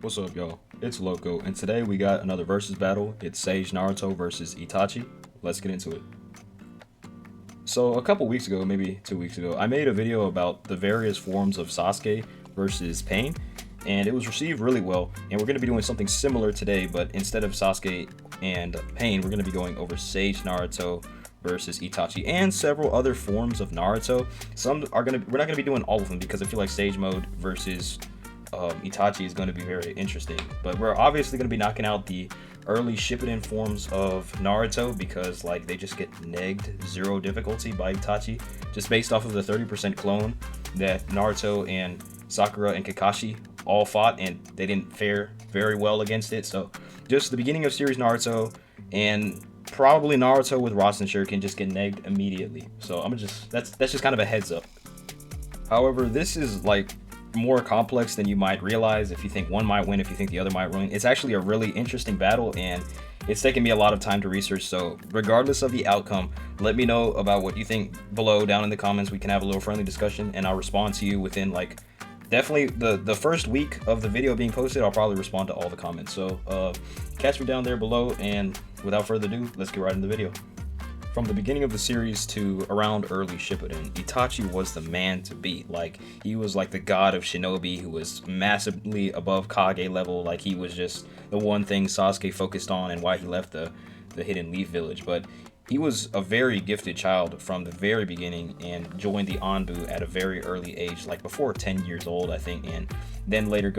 What's up, y'all? It's Loco, and today we got another versus battle. It's Sage Naruto versus Itachi. Let's get into it. So, a couple weeks ago, maybe 2 weeks ago, I made a video about the various forms of Sasuke versus Pain, and it was received really well. And we're going to be doing something similar today, but instead of Sasuke and Pain, we're going to be going over Sage Naruto versus Itachi and several other forms of Naruto. We're not going to be doing all of them because I feel like Sage mode versus Itachi is going to be very interesting, but we're obviously going to be knocking out the early Shippuden forms of Naruto because like they just get negged 0 difficulty by Itachi just based off of the 30% clone that Naruto and Sakura and Kakashi all fought, and they didn't fare very well against it. So just the beginning of series Naruto and probably Naruto with Rasen Shuriken just get negged immediately. So that's just kind of a heads up. However, this is like more complex than you might realize. If you think one might win, if you think the other might win, it's actually a really interesting battle, and it's taken me a lot of time to research. So regardless of the outcome, let me know about what you think below down in the comments. We can have a little friendly discussion, and I'll respond to you within like definitely the first week of the video being posted. I'll probably respond to all the comments. So catch me down there below, and without further ado, let's get right into the video. From the beginning of the series to around early Shippuden, Itachi was the man to beat. Like, he was like the god of shinobi who was massively above Kage level. Like, he was just the one thing Sasuke focused on and why he left the Hidden Leaf Village. But he was a very gifted child from the very beginning and joined the Anbu at a very early age, like before 10 years old, I think, and then later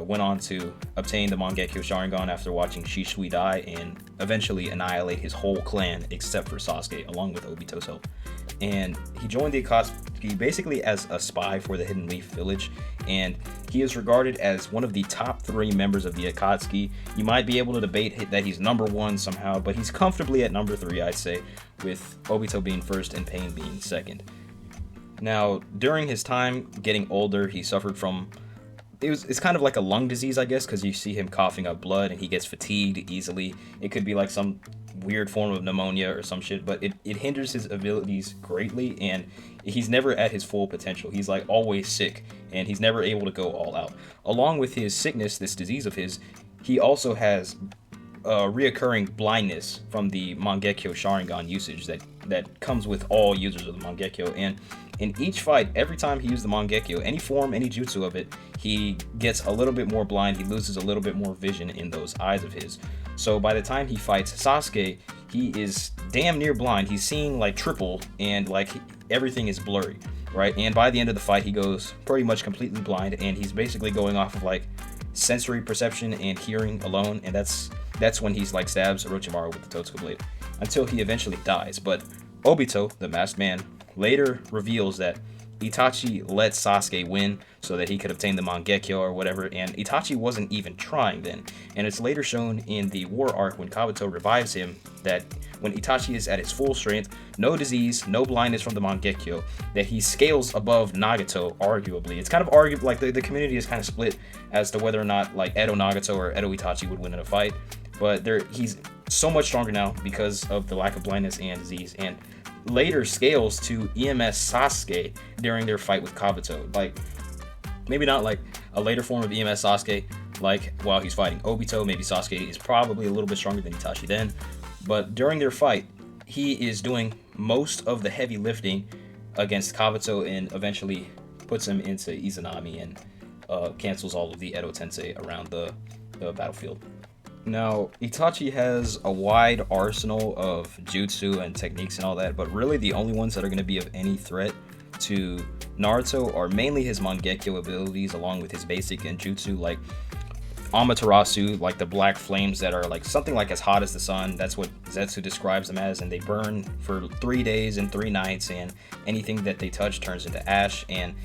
went on to obtain the Mangekyo Sharingan after watching Shisui die and eventually annihilate his whole clan except for Sasuke, along with Obito's help. And he joined the Akatsuki basically as a spy for the Hidden Leaf Village, and he is regarded as one of the top 3 members of the Akatsuki. You might be able to debate that he's number 1 somehow, but he's comfortably at number 3, I'd say, with Obito being first and Pain being second. Now, during his time getting older, he suffered from it's kind of like a lung disease, I guess, because you see him coughing up blood and he gets fatigued easily. It could be like some weird form of pneumonia or some shit, but it hinders his abilities greatly, and he's never at his full potential. He's like always sick, and he's never able to go all out. Along with his sickness, this disease of his, he also has reoccurring blindness from the Mangekyo Sharingan usage that comes with all users of the Mangekyo. And in each fight, every time he used the Mangekyo, any form, any jutsu of it, he gets a little bit more blind. He loses a little bit more vision in those eyes of his. So by the time he fights Sasuke, he is damn near blind. He's seeing like triple, and like everything is blurry, right? And by the end of the fight, he goes pretty much completely blind, and he's basically going off of like sensory perception and hearing alone, and that's when he's like stabs Orochimaru with the Totsuka blade until he eventually dies. But Obito, the masked man, later reveals that Itachi let Sasuke win so that he could obtain the Mangekyo or whatever, and Itachi wasn't even trying then. And it's later shown in the war arc when Kabuto revives him that when Itachi is at his full strength, no disease, no blindness from the Mangekyo, that he scales above Nagato, arguably. It's kind of argued, like the community is kind of split as to whether or not like Edo Nagato or Edo Itachi would win in a fight, but he's so much stronger now because of the lack of blindness and disease, and later scales to EMS Sasuke during their fight with Kabuto. Like, maybe not like a later form of EMS Sasuke, like while he's fighting Obito. Maybe Sasuke is probably a little bit stronger than Itachi then, but during their fight, he is doing most of the heavy lifting against Kabuto and eventually puts him into Izanami and cancels all of the Edo Tensei around the battlefield. Now, Itachi has a wide arsenal of jutsu and techniques and all that, but really the only ones that are going to be of any threat to Naruto are mainly his Mangekyo abilities along with his basic genjutsu, like Amaterasu, like the black flames that are like something like as hot as the sun. That's what Zetsu describes them as, and they burn for 3 days and 3 nights, and anything that they touch turns into ash, and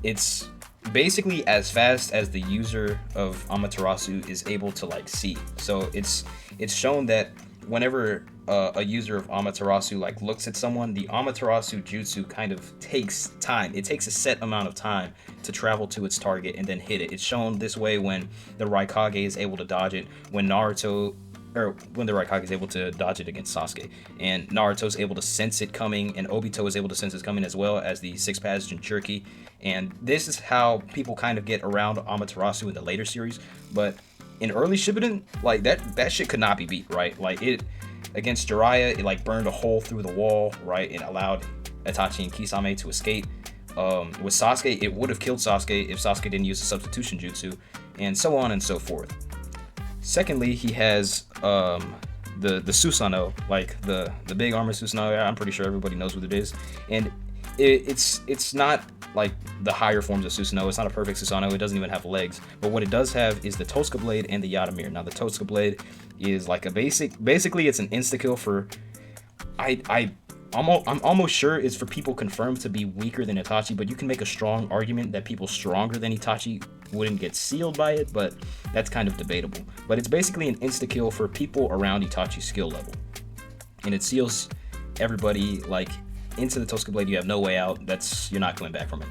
it's basically as fast as the user of Amaterasu is able to like see. So it's shown that whenever a user of Amaterasu like looks at someone, the Amaterasu jutsu kind of takes time. It takes a set amount of time to travel to its target and then hit it. It's shown this way when the Raikage is able to dodge it, when Naruto or when the Raikage is able to dodge it against Sasuke, and Naruto's able to sense it coming, and Obito is able to sense it coming as well as the Six Paths Jinchuriki. And this is how people kind of get around Amaterasu in the later series. But in early Shippuden, like that shit could not be beat, right? Like it against Jiraiya, it like burned a hole through the wall, right? It allowed Itachi and Kisame to escape. With Sasuke, it would have killed Sasuke if Sasuke didn't use the substitution jutsu, and so on and so forth. Secondly, he has the Susanoo, like the big armor Susanoo. I'm pretty sure everybody knows what it is, and it's not like the higher forms of Susanoo. It's not a perfect Susanoo. It doesn't even have legs. But what it does have is the Tosca blade and the Yatamir. Now the Tosca blade is like a basically it's an insta kill for I'm almost sure it's for people confirmed to be weaker than Itachi, but you can make a strong argument that people stronger than Itachi wouldn't get sealed by it, but that's kind of debatable. But it's basically an insta-kill for people around Itachi's skill level. And it seals everybody, like, into the Tosca Blade. You have no way out. You're not coming back from it.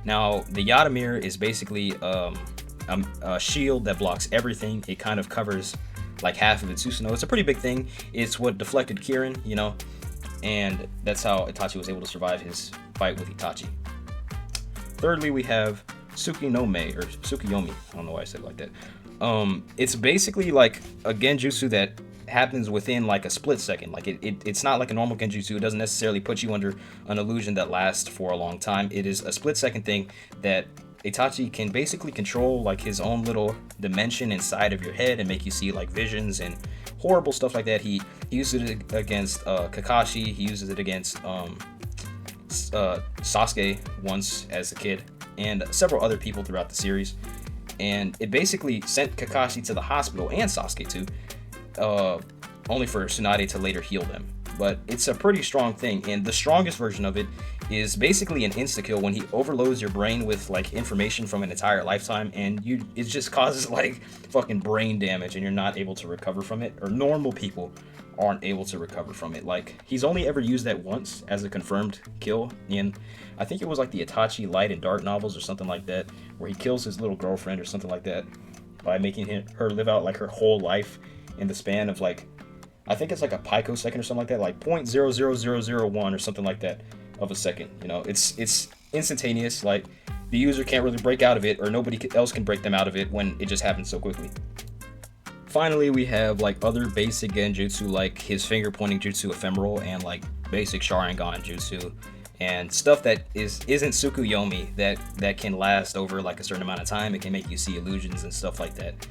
Now, the Yatamir is basically a shield that blocks everything. It kind of covers, like, half of its Susanoo. It's a pretty big thing. It's what deflected Kirin, you know? And that's how Itachi was able to survive his fight with Itachi. Thirdly, we have Tsukinome, or Tsukiyomi. I don't know why I said it like that. It's basically like a genjutsu that happens within like a split second. Like it's not like a normal genjutsu. It doesn't necessarily put you under an illusion that lasts for a long time. It is a split second thing that Itachi can basically control like his own little dimension inside of your head and make you see like visions and horrible stuff like that. He uses it against Kakashi. He uses it against Sasuke once as a kid, and several other people throughout the series. And it basically sent Kakashi to the hospital, and Sasuke too, only for Tsunade to later heal them. But it's a pretty strong thing, and the strongest version of it is basically an insta-kill when he overloads your brain with like information from an entire lifetime, and it just causes like fucking brain damage, and you're not able to recover from it, or normal people aren't able to recover from it. Like, he's only ever used that once as a confirmed kill in, I think it was like the Itachi Light and Dark novels or something like that, where he kills his little girlfriend or something like that by making her live out like her whole life in the span of like, I think it's like a picosecond or something like that, like 0.00001 or something like that of a second. You know, it's instantaneous. Like, the user can't really break out of it, or nobody else can break them out of it when it just happens so quickly. Finally, we have like other basic genjutsu, like his finger pointing jutsu ephemeral, and like basic Sharingan jutsu, and stuff that isn't Tsukuyomi that can last over like a certain amount of time. It can make you see illusions and stuff like that.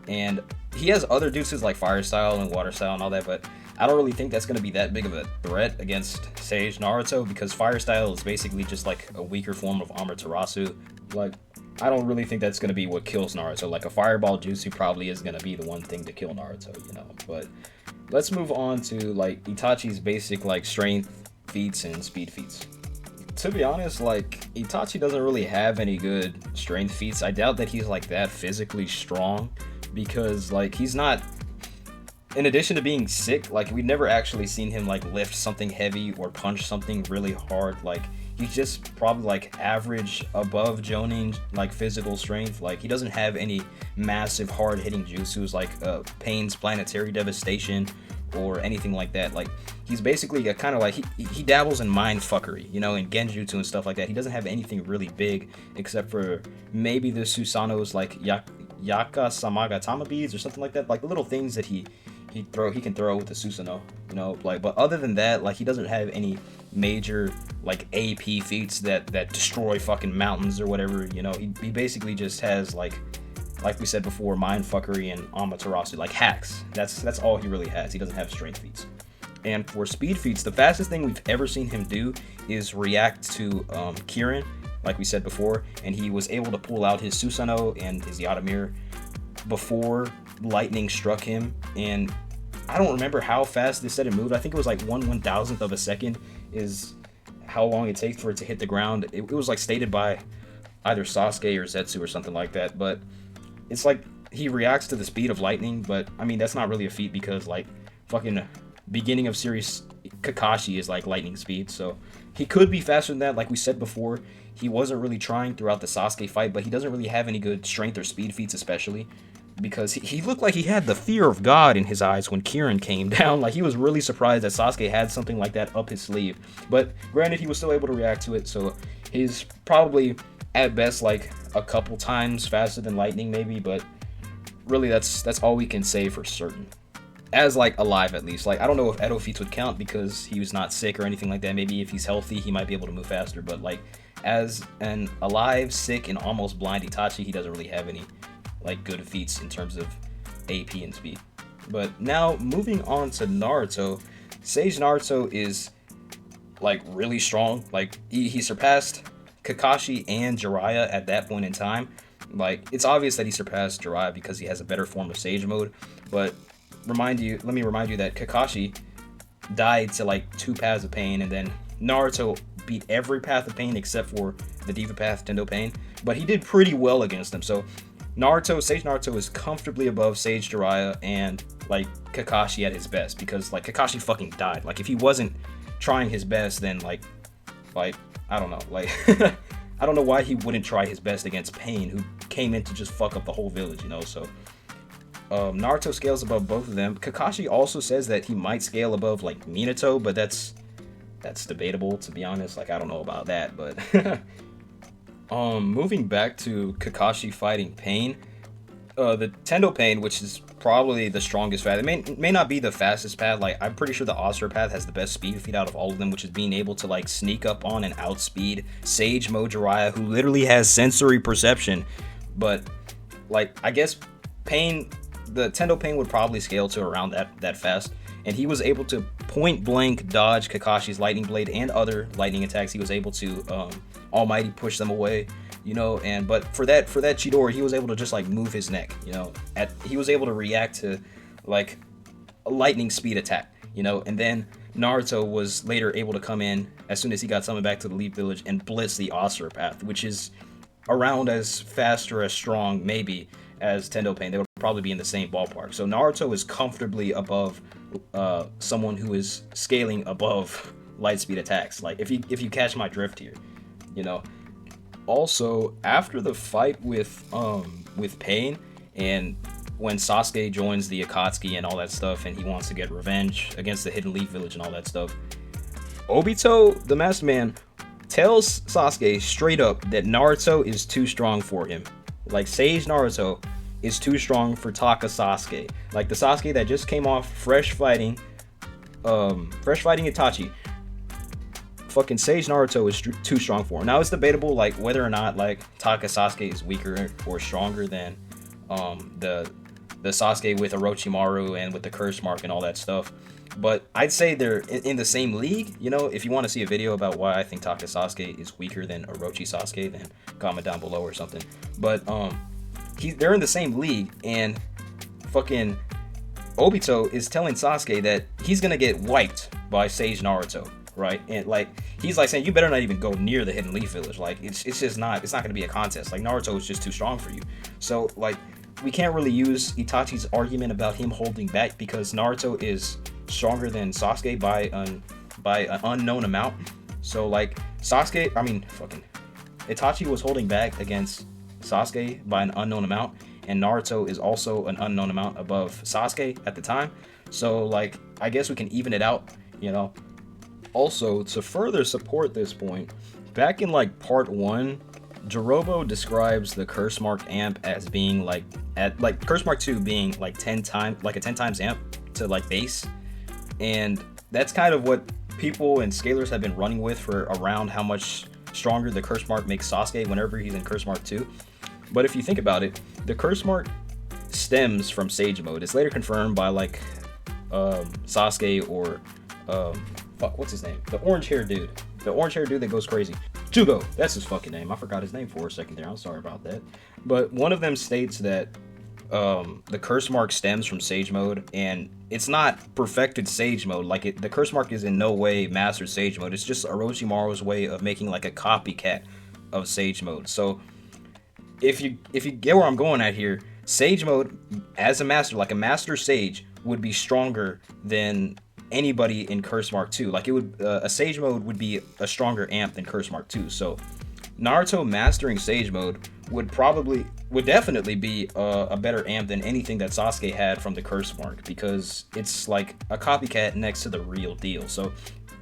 And he has other jutsus like fire style and water style and all that, but I don't really think that's going to be that big of a threat against Sage Naruto, because fire style is basically just like a weaker form of Amaterasu. Like, I don't really think that's going to be what kills Naruto. Like, a fireball jutsu probably is going to be the one thing to kill Naruto, you know. But let's move on to like Itachi's basic like strength feats and speed feats. To be honest, like, Itachi doesn't really have any good strength feats. I doubt that he's like that physically strong, because like he's not, in addition to being sick, like we've never actually seen him like lift something heavy or punch something really hard. Like, he's just probably like average above Jonin like physical strength. Like, he doesn't have any massive hard hitting jutsus like Pain's planetary devastation or anything like that. Like, he's basically a kind of like he dabbles in mind fuckery, you know, in genjutsu and stuff like that. He doesn't have anything really big except for maybe the Susanoo's like Yaka Samagatama beads or something like that, like little things that he can throw with the Susanoo, you know. Like, but other than that, like, he doesn't have any major like AP feats that destroy fucking mountains or whatever, you know. He basically just has like we said before, mind fuckery and Amaterasu, like hacks. That's all he really has. He doesn't have strength feats. And for speed feats, the fastest thing we've ever seen him do is react to Kirin, like we said before, and he was able to pull out his Susanoo and his Yatamir before lightning struck him. And I don't remember how fast they said it moved. I think it was like 1/1000th of a second is how long it takes for it to hit the ground. It was like stated by either Sasuke or Zetsu or something like that, but it's like he reacts to the speed of lightning. But I mean, that's not really a feat, because like fucking beginning of series Kakashi is like lightning speed, so he could be faster than that. Like we said before, he wasn't really trying throughout the Sasuke fight, but he doesn't really have any good strength or speed feats especially. because he looked like he had the fear of God in his eyes when Kirin came down. Like, he was really surprised that Sasuke had something like that up his sleeve. But granted, he was still able to react to it, so he's probably at best like a couple times faster than lightning maybe, but really that's all we can say for certain. As like alive, at least. Like, I don't know if Edo feats would count because he was not sick or anything like that. Maybe if he's healthy he might be able to move faster, but like as an alive, sick, and almost blind Itachi, he doesn't really have any like good feats in terms of AP and speed. But now moving on to Naruto, Sage Naruto is like really strong. Like he surpassed Kakashi and Jiraiya at that point in time. Like, it's obvious that he surpassed Jiraiya because he has a better form of Sage Mode, but let me remind you that Kakashi died to like 2 paths of pain, and then Naruto beat every path of pain except for the Diva Path, Tendo Pain, but he did pretty well against them. So Sage Naruto is comfortably above Sage Jiraiya and like Kakashi at his best, because like Kakashi fucking died. Like, if he wasn't trying his best, then like I don't know, like I don't know why he wouldn't try his best against Pain, who came in to just fuck up the whole village, you know. So Naruto scales above both of them. Kakashi also says that he might scale above like Minato, but that's debatable, to be honest. Like, I don't know about that, but moving back to Kakashi fighting Pain, the Tendo Pain, which is probably the strongest path. It may not be the fastest path. Like, I'm pretty sure the Asura path has the best speed feat out of all of them, which is being able to like sneak up on and outspeed Sage Mode Jiraiya, who literally has sensory perception. But like, I guess the Tendo Pain would probably scale to around that fast, and he was able to point blank dodge Kakashi's lightning blade and other lightning attacks. He was able to almighty push them away, you know. And but for that Chidori, he was able to just like move his neck, you know. He was able to react to like a lightning speed attack, you know. And then Naruto was later able to come in as soon as he got summoned back to the Leaf Village and blitz the Asura path, which is around as fast or as strong maybe as Tendo Pain. They would probably be in the same ballpark. So Naruto is comfortably above someone who is scaling above light speed attacks. Like, if you catch my drift here, you know. Also, after the fight with Pain, and when Sasuke joins the Akatsuki and all that stuff, and he wants to get revenge against the Hidden Leaf Village and all that stuff, Obito, the Masked Man, tells Sasuke straight up that Naruto is too strong for him. Like, Sage Naruto is too strong for Taka Sasuke. Like, the Sasuke that just came off fresh fighting Itachi. Fucking Sage Naruto is too strong for him. Now, it's debatable like whether or not like Taka Sasuke is weaker or stronger than the Sasuke with Orochimaru and with the curse mark and all that stuff. But I'd say they're in the same league. You know, if you want to see a video about why I think Taka Sasuke is weaker than Orochi Sasuke, then comment down below or something. But they're in the same league, and fucking Obito is telling Sasuke that he's gonna get wiped by Sage Naruto, right? And like, he's like saying, you better not even go near the Hidden Leaf Village. Like, it's just not gonna be a contest. Like, Naruto is just too strong for you. So like, we can't really use Itachi's argument about him holding back, because Naruto is stronger than Sasuke by an unknown amount. So like, Itachi was holding back against Sasuke by an unknown amount, and Naruto is also an unknown amount above Sasuke at the time. So like, I guess we can even it out, you know. Also, to further support this point, back in like part 1, Jirobo describes the Curse Mark amp as being like Curse Mark 2 being like 10 times amp to like base, and that's kind of what people and scalers have been running with for around how much stronger the Curse Mark makes Sasuke whenever he's in Curse Mark 2. But if you think about it, the Curse Mark stems from Sage Mode. It's later confirmed by like Sasuke or what's his name? The orange hair dude. The orange hair dude that goes crazy. Jugo, that's his fucking name. I forgot his name for a second there. I'm sorry about that. But one of them states that the Curse Mark stems from Sage Mode, and it's not perfected Sage Mode. Like, the Curse Mark is in no way mastered Sage Mode. It's just Orochimaru's way of making like a copycat of Sage Mode. So if you get where I'm going at here, Sage Mode as a master, like a master sage, would be stronger than anybody in Curse Mark 2. Like, it would a Sage Mode would be a stronger amp than Curse Mark 2. So Naruto mastering Sage Mode would probably would definitely be a better amp than anything that Sasuke had from the curse mark, because it's like a copycat next to the real deal. So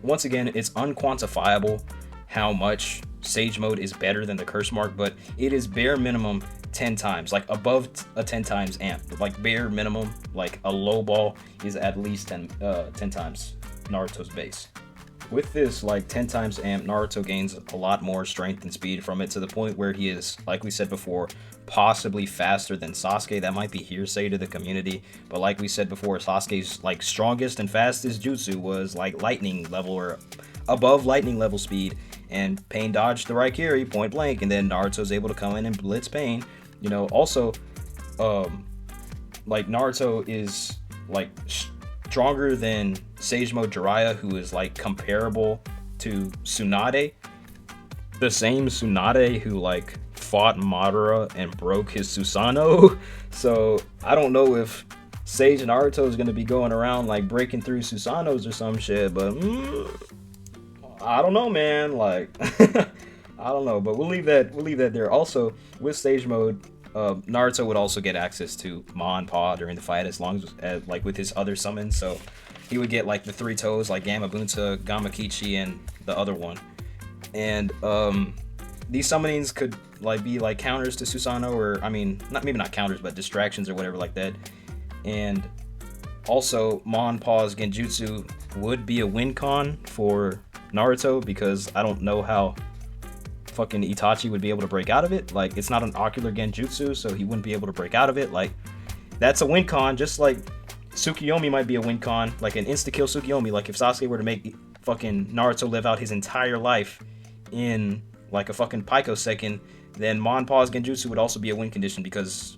once again, it's unquantifiable how much Sage Mode is better than the curse mark, but it is bare minimum 10 times, like above a 10 times amp. Like bare minimum, like a low ball is at least 10 times Naruto's base. With this like 10 times amp, Naruto gains a lot more strength and speed from it, to the point where he is, like we said before, possibly faster than Sasuke. That might be hearsay to the community, but like we said before, Sasuke's like strongest and fastest jutsu was like lightning level or above lightning level speed, and Pain dodged the Raikiri point blank, and then Naruto's able to come in and blitz Pain. You know, also, like Naruto is like stronger than Sage Mode Jiraiya, who is like comparable to Tsunade, the same Tsunade who like fought Madara and broke his Susanoo. So I don't know if Sage Naruto is gonna be going around like breaking through Susanoos or some shit, but I don't know, man. Like I don't know, but we'll leave that there. Also, with Sage Mode, Naruto would also get access to Ma and Pa during the fight, as long as like with his other summons. So he would get like the three toes, like Gamabunta, Gamakichi, and the other one. And these summonings could like be like counters to Susanoo, or I mean, maybe not counters, but distractions or whatever like that. And also, Ma and Pa's Genjutsu would be a win con for Naruto, because I don't know how fucking Itachi would be able to break out of it. Like, it's not an ocular Genjutsu, so he wouldn't be able to break out of it. Like, that's a win con, just like Tsukiyomi might be a win con, like an insta-kill Tsukiyomi. Like, if Sasuke were to make fucking Naruto live out his entire life in, like, a fucking picosecond, then Ma and Pa's Genjutsu would also be a win condition, because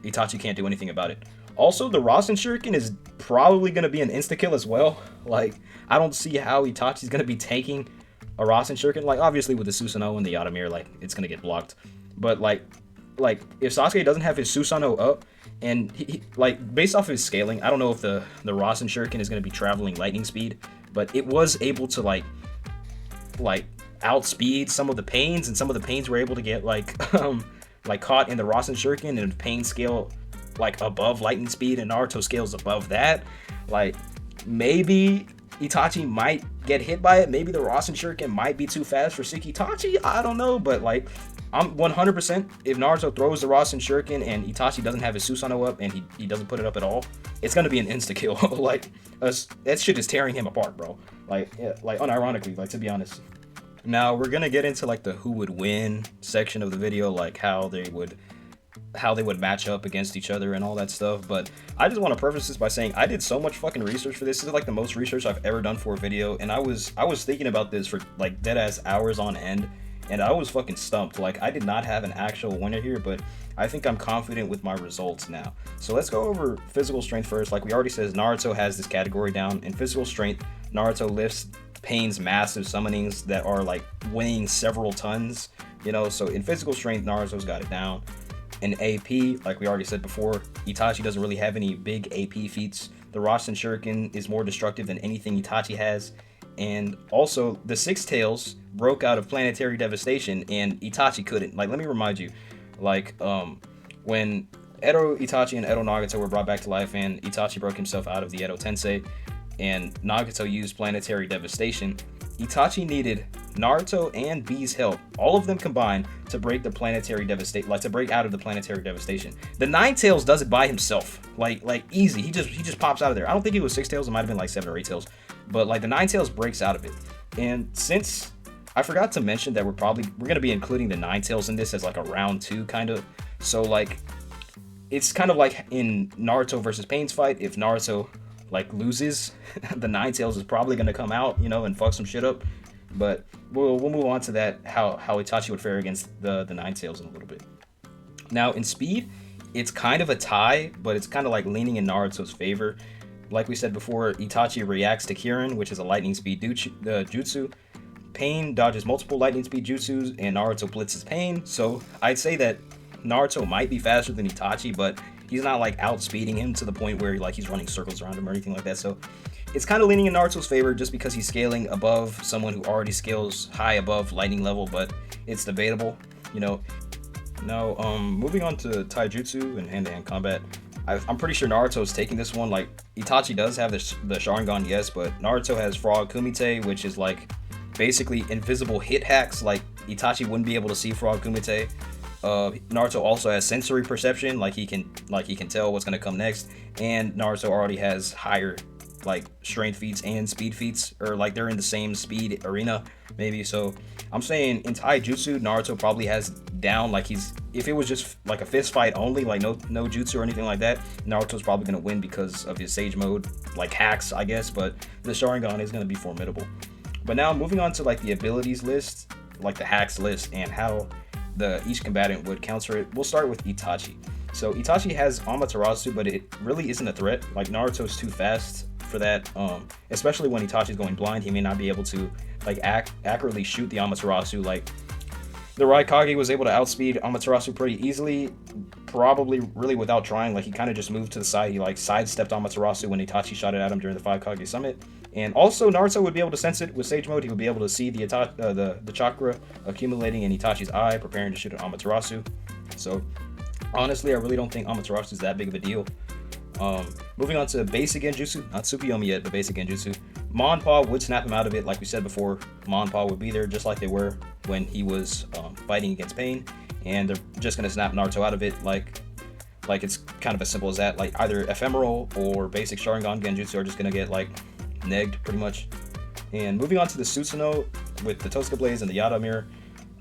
Itachi can't do anything about it. Also, the Rasen Shuriken is probably going to be an insta-kill as well. Like, I don't see how Itachi's going to be taking a Rasen Shuriken. Like, obviously with the Susanoo and the Yatamir, like, it's going to get blocked. But, like, if Sasuke doesn't have his Susanoo up, and he, like, based off of his scaling, I don't know if the Rasen Shuriken is going to be traveling lightning speed, but it was able to, like, outspeed some of the Pains, and some of the Pains were able to get, like, like, caught in the Rasen Shuriken, and Pain scale like above lightning speed, and Naruto scales above that. Like, maybe Itachi might get hit by it. Maybe the Rasen Shuriken might be too fast for sick Itachi. I don't know, but like, I'm 100% if Naruto throws the Rasen Shuriken and Itachi doesn't have his Susanoo up, and he doesn't put it up at all, it's gonna be an insta kill. Like, that shit is tearing him apart, bro. Like, yeah, like unironically, like, to be honest. Now we're gonna get into like the who would win section of the video, like how they would match up against each other and all that stuff. But I just want to preface this by saying I did so much fucking research for this. This is like the most research I've ever done for a video, and I was thinking about this for like dead ass hours on end, and I was fucking stumped. Like, I did not have an actual winner here, but I think I'm confident with my results now. So let's go over physical strength first. Like we already said, Naruto has this category down. In physical strength, Naruto lifts Pain's massive summonings that are like weighing several tons, you know. So in physical strength, Naruto's got it down. In AP, like we already said before, Itachi doesn't really have any big AP feats. The Rasen Shuriken is more destructive than anything Itachi has. And also, the Six Tails broke out of Planetary Devastation, and Itachi couldn't. Like, let me remind you, like, when Edo Itachi and Edo Nagato were brought back to life, and Itachi broke himself out of the Edo Tensei, and Nagato used Planetary Devastation, Itachi needed Naruto and B's help, all of them combined, to break the Planetary Devastation, like to break out of the Planetary Devastation. The Nine Tails does it by himself, like easy. He just pops out of there. I don't think it was Six Tails. It might have been like 7 or 8 Tails, but like the Nine Tails breaks out of it. And since I forgot to mention that we're gonna be including the Nine Tails in this as like a round 2 kind of, so like it's kind of like in Naruto versus Pain's fight. If Naruto like loses, the Nine Tails is probably gonna come out, you know, and fuck some shit up. But we'll move on to that, how Itachi would fare against the Nine Tails in a little bit. Now in speed, it's kind of a tie, but it's kind of like leaning in Naruto's favor. Like we said before, Itachi reacts to Kirin, which is a lightning speed jutsu. Pain dodges multiple lightning speed jutsus, and Naruto blitzes Pain. So I'd say that Naruto might be faster than Itachi, but he's not like outspeeding him to the point where like he's running circles around him or anything like that. So it's kind of leaning in Naruto's favor just because he's scaling above someone who already scales high above lightning level, but it's debatable, you know. Now, moving on to taijutsu and hand-to-hand combat, I'm pretty sure Naruto's taking this one. Like, Itachi does have the Sharingan, yes, but Naruto has Frog Kumite, which is like basically invisible hit hacks. Like, Itachi wouldn't be able to see Frog Kumite. Naruto also has sensory perception, like he can tell what's gonna come next, and Naruto already has higher like strength feats and speed feats, or like they're in the same speed arena maybe. So I'm saying in taijutsu, Naruto probably has down, like if it was just like a fist fight only, like no jutsu or anything like that, Naruto's probably gonna win because of his sage mode like hacks, I guess, but the Sharingan is gonna be formidable. But now moving on to like the abilities list, like the hacks list, and how each combatant would counter it. We'll start with Itachi. So Itachi has Amaterasu, but it really isn't a threat. Like, Naruto's too fast for that. Especially when Itachi's going blind, he may not be able to like accurately shoot the Amaterasu. Like, the Raikage was able to outspeed Amaterasu pretty easily, probably really without trying. Like, he kind of just moved to the side. He like sidestepped Amaterasu when Itachi shot it at him during the 5 Kage Summit. And also, Naruto would be able to sense it with Sage Mode. He would be able to see the chakra accumulating in Itachi's eye, preparing to shoot at Amaterasu. So, honestly, I really don't think Amaterasu is that big of a deal. Moving on to basic genjutsu, not Tsukuyomi yet, but basic genjutsu. Monpa would snap him out of it. Like we said before, Monpa would be there just like they were when he was fighting against Pain, and they're just gonna snap Naruto out of it. Like it's kind of as simple as that. Like, either ephemeral or basic Sharingan genjutsu are just gonna get like negged pretty much. And moving on to the Susanoo with the Tosuka Blades and the Yada Mirror,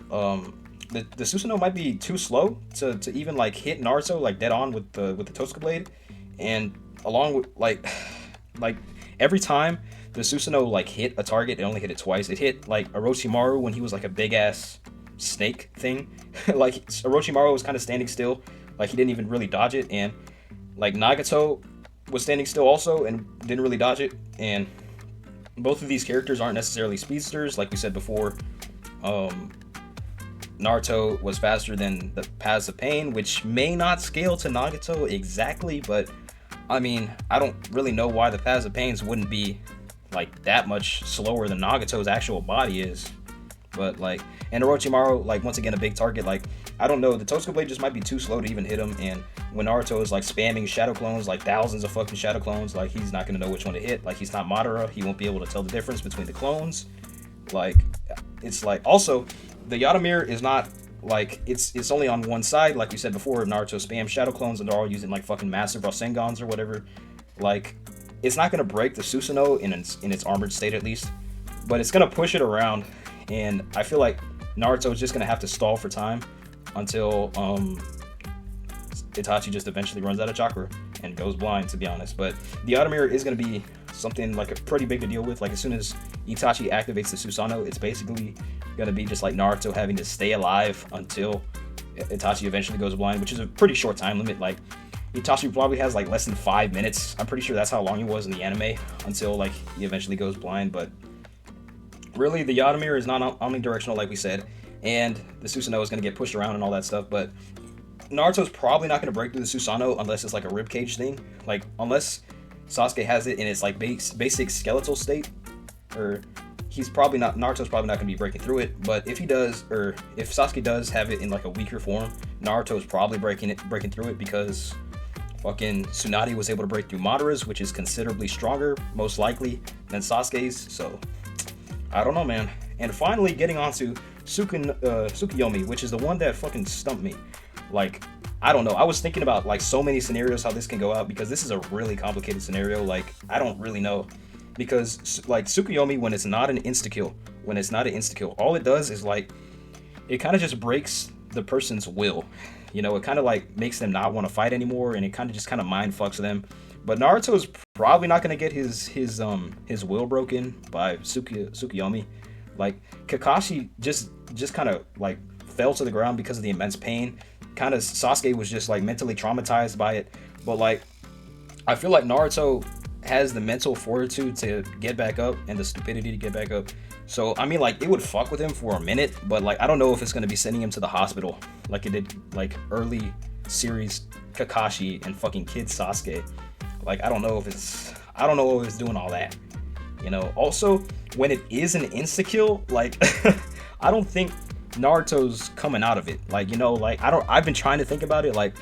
the Susanoo might be too slow to even like hit Naruto like dead on with the Tosuka Blade, and along with like every time the Susanoo like hit a target, it only hit it twice. It hit like Orochimaru when he was like a big ass snake thing. Like, Orochimaru was kind of standing still, like he didn't even really dodge it, and like Nagato was standing still also and didn't really dodge it. And both of these characters aren't necessarily speedsters, like we said before. Naruto was faster than the Paths of Pain, which may not scale to Nagato exactly, but I mean, I don't really know why the Paths of Pains wouldn't be like that much slower than Nagato's actual body is. But like, and Orochimaru, like, once again, a big target. Like, I don't know, the Tosuka Blade just might be too slow to even hit him, and when Naruto is like spamming shadow clones, like thousands of fucking shadow clones, like, he's not gonna know which one to hit. Like, he's not Madara, he won't be able to tell the difference between the clones. Like, it's like, also, the Yada Mirror is not like, it's only on one side. Like we said before, Naruto spams shadow clones and they're all using like fucking massive Rasengans or whatever. Like, it's not gonna break the Susanoo in its armored state, at least, but it's gonna push it around. And I feel like Naruto is just gonna have to stall for time until Itachi just eventually runs out of chakra and goes blind, to be honest. But the Yada Mirror is gonna be something like a pretty big to deal with. Like, as soon as Itachi activates the Susanoo, it's basically gonna be just like Naruto having to stay alive until Itachi eventually goes blind, which is a pretty short time limit. Like, Itachi probably has like less than 5 minutes. I'm pretty sure that's how long he was in the anime, until like he eventually goes blind. But really, the Yada Mirror is not omnidirectional, like we said, and the Susanoo is going to get pushed around and all that stuff. But Naruto's probably not going to break through the Susanoo unless it's like a ribcage thing. Like, unless Sasuke has it in its like basic skeletal state, or Naruto's probably not going to be breaking through it. But if he does, or if Sasuke does have it in like a weaker form, Naruto's probably breaking through it, because fucking Tsunade was able to break through Madara's, which is considerably stronger, most likely, than Sasuke's. So, I don't know, man. And finally, getting on to Tsukuyomi, which is the one that fucking stumped me. Like, I don't know. I was thinking about like so many scenarios how this can go out, because this is a really complicated scenario. Like, I don't really know, because like Tsukuyomi, when it's not an insta-kill, all it does is like, it kind of just breaks the person's will. You know, it kind of like makes them not want to fight anymore, and it kind of mind fucks them. But Naruto is probably not gonna get his will broken by Tsukuyomi. Like, Kakashi just kind of like fell to the ground because of the immense pain. Kind of, Sasuke was just like mentally traumatized by it. But like, I feel like Naruto has the mental fortitude to get back up and the stupidity to get back up. So, I mean, like, it would fuck with him for a minute, but like, I don't know if it's gonna be sending him to the hospital like it did like early series Kakashi and fucking kid Sasuke. Like, I don't know if it's doing all that, you know. Also, when it is an insta-kill, like, I don't think Naruto's coming out of it. Like, you know, like I've been trying to think about it. Like,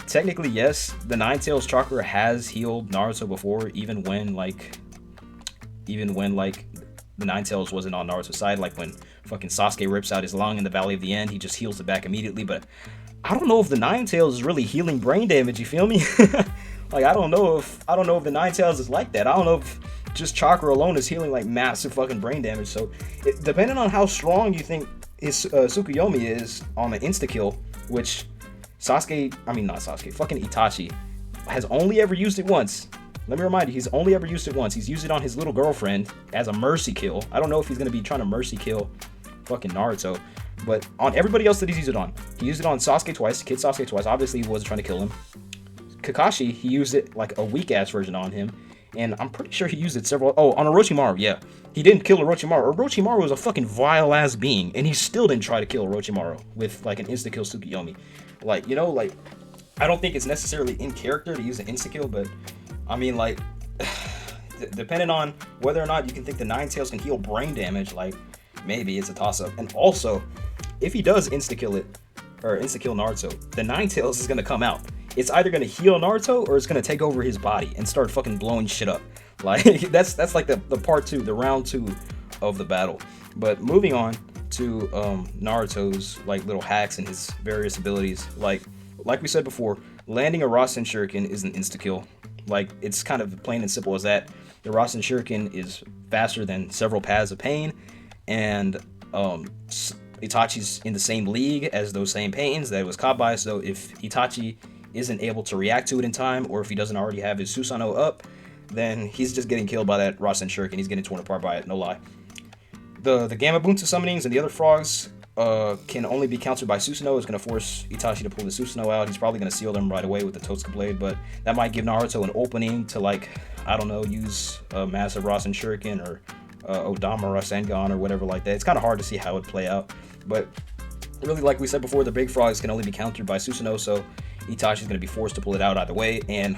technically, yes, the Nine Tails chakra has healed Naruto before, even when the Nine Tails wasn't on Naruto's side. Like when fucking Sasuke rips out his lung in the Valley of the End, he just heals it back immediately. But I don't know if the Nine Tails is really healing brain damage. You feel me? Like, I don't know if the Nine Tails is like that. I don't know if just chakra alone is healing like massive fucking brain damage. So, depending on how strong you think his Tsukuyomi is on the insta kill, which not Sasuke, fucking Itachi has only ever used it once. Let me remind you, he's only ever used it once. He's used it on his little girlfriend as a mercy kill. I don't know if he's gonna be trying to mercy kill fucking Naruto, but on everybody else that he's used it on, he used it on Sasuke twice, Kid Sasuke twice. Obviously, he wasn't trying to kill him. Kakashi, he used it like a weak ass version on him, and I'm pretty sure he used it several. Oh, on Orochimaru, yeah, he didn't kill Orochimaru. Orochimaru was a fucking vile ass being, and he still didn't try to kill Orochimaru with like an insta kill Tsukuyomi. Like, you know, like I don't think it's necessarily in character to use an insta kill, but I mean, like, depending on whether or not you can think the Nine Tails can heal brain damage, like maybe it's a toss up. And also, if he does insta kill Naruto, the Nine Tails is gonna come out. It's either gonna heal Naruto or it's gonna take over his body and start fucking blowing shit up. Like that's like the part 2, the round 2 of the battle. But moving on to Naruto's like little hacks and his various abilities. Like we said before, landing a Rasen Shuriken is an insta kill. Like, it's kind of plain and simple as that. The Rasen Shuriken is faster than several paths of pain, and Itachi's in the same league as those same pains that it was caught by. So if Itachi isn't able to react to it in time, or if he doesn't already have his Susanoo up, then he's just getting killed by that Rasen Shuriken. He's getting torn apart by it, no lie. The Gamma Bunta summonings and the other frogs can only be countered by Susanoo. It's going to force Itachi to pull the Susanoo out. He's probably going to seal them right away with the Totsuka Blade, but that might give Naruto an opening to, like, I don't know, use a massive Rasen Shuriken or Odama Rasengan or whatever like that. It's kind of hard to see how it would play out, but really, like we said before, the big frogs can only be countered by Susanoo, so Itachi's going to be forced to pull it out either way. And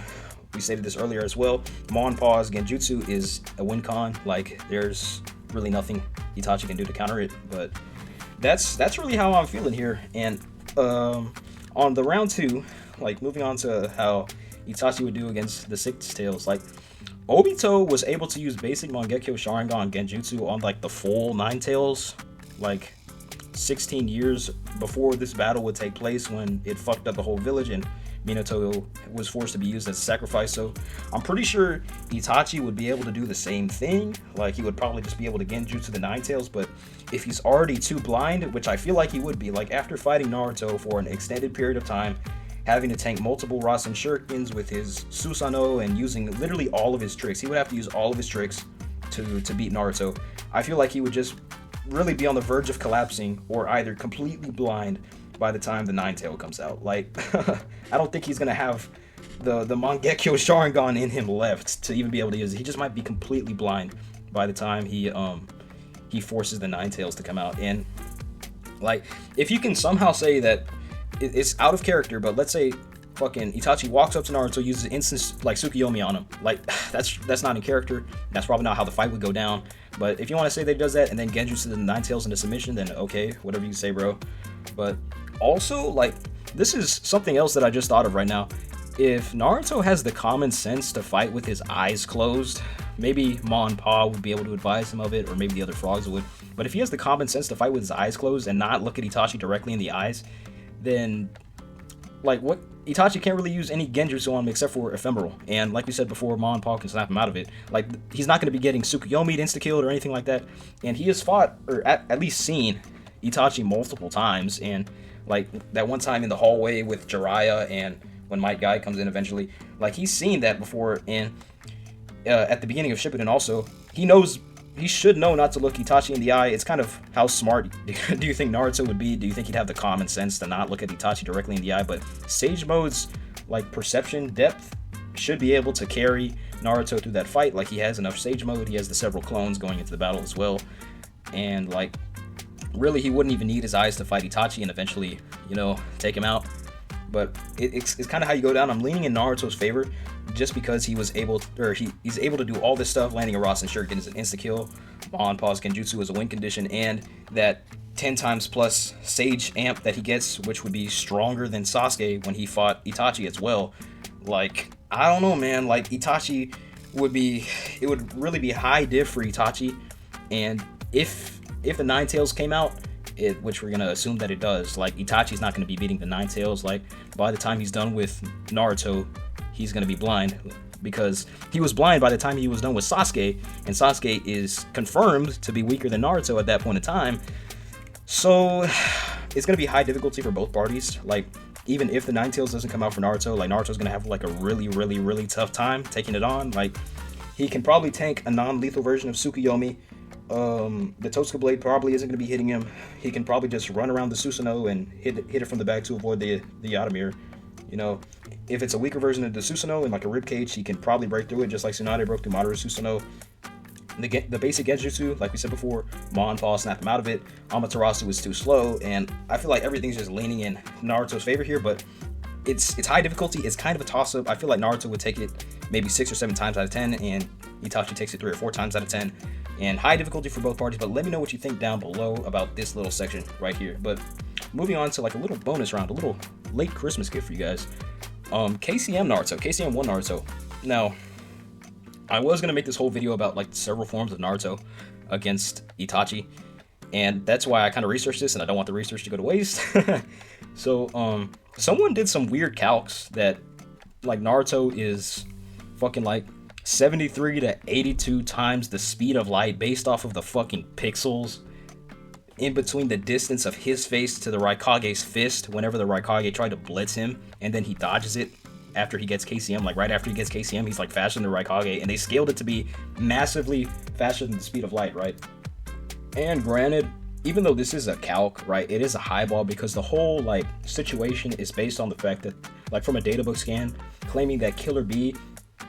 we stated this earlier as well, Monpaw's Genjutsu is a win con. Like, there's really nothing Itachi can do to counter it, but that's really how I'm feeling here. And on the round 2, like, moving on to how Itachi would do against the Six Tails, like, Obito was able to use basic Mangekyo Sharingan Genjutsu on like the full Nine Tails, like 16 years before this battle would take place, when it fucked up the whole village and Minato was forced to be used as a sacrifice. So I'm pretty sure Itachi would be able to do the same thing. Like, he would probably just be able to Genjutsu the Nine Tails, but if he's already too blind, which I feel like he would be, like after fighting Naruto for an extended period of time, having to tank multiple Rasen Shurikens with his Susanoo and using literally all of his tricks, he would have to use all of his tricks to beat Naruto. I feel like he would just really be on the verge of collapsing or either completely blind by the time the Nine Tail comes out. Like, I don't think he's gonna have the Mangekyo Sharingan in him left to even be able to use it. He just might be completely blind by the time he forces the Nine Tails to come out. And like, if you can somehow say that it's out of character, but let's say fucking Itachi walks up to Naruto, uses instant like Tsukuyomi on him, like, that's not in character. That's probably not how the fight would go down. But if you want to say that he does that and then Genjutsu the Nine Tails into submission, then okay, whatever you say, bro. But also, like, this is something else that I just thought of right now. If Naruto has the common sense to fight with his eyes closed, maybe Ma and Pa would be able to advise him of it, or maybe the other frogs would. But if he has the common sense to fight with his eyes closed and not look at Itachi directly in the eyes, then, like, what, Itachi can't really use any Genjutsu on him except for Ephemeral. And like we said before, Ma and Pa can snap him out of it. Like, he's not going to be getting Tsukuyomi insta-killed or anything like that. And he has fought, or at least seen, Itachi multiple times. And, like, that one time in the hallway with Jiraiya and when Might Guy comes in eventually, like, he's seen that before. And at the beginning of Shippuden also, he should know not to look Itachi in the eye. It's kind of how smart do you think Naruto would be? Do you think he'd have the common sense to not look at Itachi directly in the eye? But Sage Mode's, like, perception depth should be able to carry Naruto through that fight. Like, he has enough Sage Mode. He has the several clones going into the battle as well. And, like, really, he wouldn't even need his eyes to fight Itachi and eventually, you know, take him out. But it's kind of how you go down. I'm leaning in Naruto's favor just because he was able to, or he's able to do all this stuff. Landing a Rasen Shuriken is an insta-kill. Ma and Pa's Genjutsu is a win condition, and that 10 times plus Sage amp that he gets, which would be stronger than Sasuke when he fought Itachi as well. Like, I don't know, man. Like, Itachi it would really be high diff for Itachi. And if the Nine Tails came out, which we're gonna assume that it does, like, Itachi's not gonna be beating the Nine Tails. Like, by the time he's done with Naruto, he's gonna be blind, because he was blind by the time he was done with Sasuke, and Sasuke is confirmed to be weaker than Naruto at that point in time. So it's gonna be high difficulty for both parties. Like, even if the Nine Tails doesn't come out for Naruto, like, Naruto's gonna have like a really tough time taking it on. Like, he can probably tank a non-lethal version of Tsukuyomi. The Totsuka Blade probably isn't going to be hitting him. He can probably just run around the Susanoo and hit it from the back to avoid the Yatamir. You know, if it's a weaker version of the Susanoo in like a ribcage, he can probably break through it just like Tsunade broke through Maru's Susanoo. The basic Genjutsu, like we said before, Ma and Pa snapped him out of it. Amaterasu is too slow, and I feel like everything's just leaning in Naruto's favor here, but it's high difficulty. It's kind of a toss-up. I feel like Naruto would take it maybe 6 or 7 times out of 10, and Itachi takes it 3 or 4 times out of 10. And high difficulty for both parties, but let me know what you think down below about this little section right here. But moving on to like a little bonus round, a little late Christmas gift for you guys. KCM Naruto, KCM 1 Naruto. Now, I was gonna make this whole video about like several forms of Naruto against Itachi, and that's why I kind of researched this, and I don't want the research to go to waste. So, someone did some weird calcs that like Naruto is fucking like 73 to 82 times the speed of light based off of the fucking pixels in between the distance of his face to the Raikage's fist whenever the Raikage tried to blitz him, and then he dodges it after he gets KCM. Like, right after he gets KCM, he's like faster than the Raikage, and they scaled it to be massively faster than the speed of light, right? And granted, even though this is a calc, right, it is a highball, because the whole like situation is based on the fact that, like, from a databook scan claiming that Killer Bee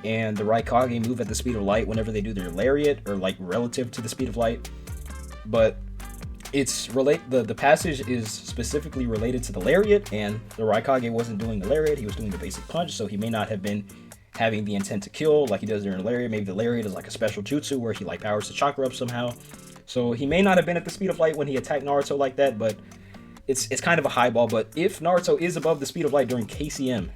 and the Raikage move at the speed of light whenever they do their lariat, or like relative to the speed of light. But it's the passage is specifically related to the lariat, and the Raikage wasn't doing the lariat, he was doing the basic punch, so he may not have been having the intent to kill like he does during the lariat. Maybe the lariat is like a special jutsu where he like powers the chakra up somehow. So he may not have been at the speed of light when he attacked Naruto like that, but it's kind of a highball. But if Naruto is above the speed of light during KCM,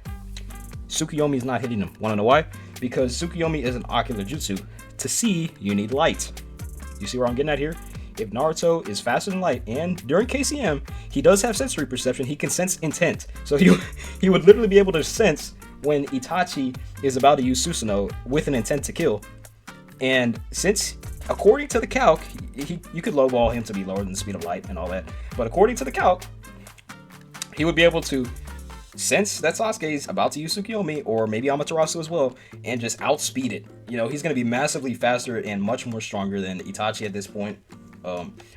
Tsukuyomi is not hitting him. Want to know why? Because Tsukuyomi is an ocular jutsu. To see, you need light. You see where I'm getting at here? If Naruto is faster than light, and during KCM, he does have sensory perception, he can sense intent. So he would literally be able to sense when Itachi is about to use Susanoo with an intent to kill. And since, according to the calc, you could lowball him to be lower than the speed of light and all that, but according to the calc, he would be able to sense that Sasuke is about to use Tsukuyomi, or maybe Amaterasu as well, and just outspeed it. You know, he's going to be massively faster and much more stronger than Itachi at this point.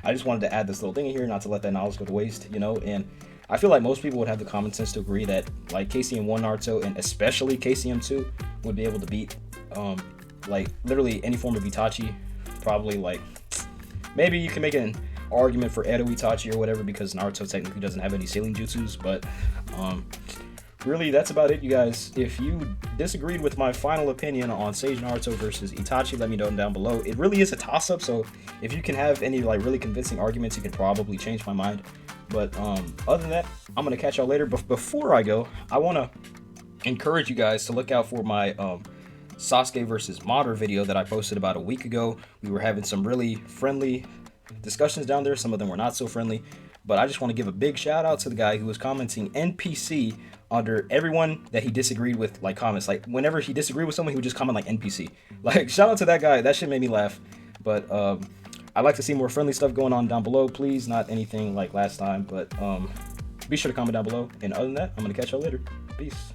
I just wanted to add this little thing in here, not to let that knowledge go to waste, you know, and I feel like most people would have the common sense to agree that, like, KCM 1 Naruto, and especially KCM 2, would be able to beat, like, literally any form of Itachi. Probably, like, maybe you can make an argument for Edo Itachi or whatever, because Naruto technically doesn't have any ceiling jutsus, but really that's about it, you guys. If you disagreed with my final opinion on Sage Naruto versus Itachi, let me know down below. It really is a toss-up, so if you can have any like really convincing arguments, you can probably change my mind. But other than that, I'm gonna catch y'all later. But before I go, I want to encourage you guys to look out for my Sasuke versus Madara video that I posted about a week ago. We were having some really friendly discussions down there. Some of them were not so friendly, but I just want to give a big shout out to the guy who was commenting NPC under everyone that he disagreed with, like, comments. Like, whenever he disagreed with someone, he would just comment like NPC. Like, shout out to that guy. That shit made me laugh. But I'd like to see more friendly stuff going on down below, please. Not anything like last time, but be sure to comment down below. And other than that, I'm gonna catch y'all later. Peace.